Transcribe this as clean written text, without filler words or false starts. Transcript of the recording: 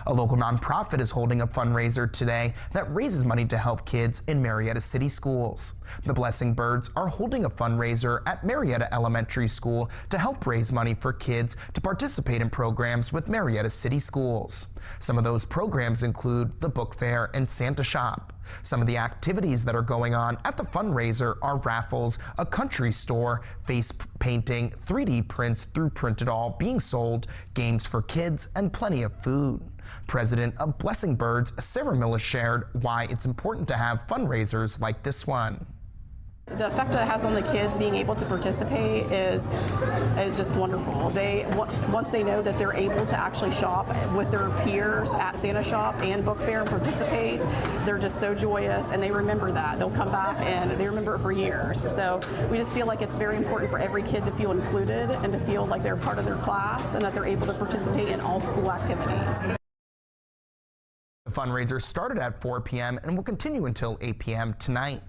A local nonprofit is holding a fundraiser today that raises money to help kids in Marietta City Schools. The Blessing Birds are holding a fundraiser at Marietta Elementary School to help raise money for kids to participate in programs with Marietta City Schools. Some of those programs include the book fair and Santa shop. Some of the activities that are going on at the fundraiser are raffles, a country store, face painting, 3D prints through Print It All being sold, games for kids, and plenty of food. President of Blessing Birds, Sarah Miller, shared why it's important to have fundraisers like this one. The effect it has on the kids being able to participate is just wonderful. Once they know that they're able to actually shop with their peers at Santa Shop and Book Fair and participate, they're just so joyous, and they remember that. They'll come back and they remember it for years. So we just feel like it's very important for every kid to feel included and to feel like they're part of their class and that they're able to participate in all school activities. The fundraiser started at 4 p.m. and will continue until 8 p.m. tonight.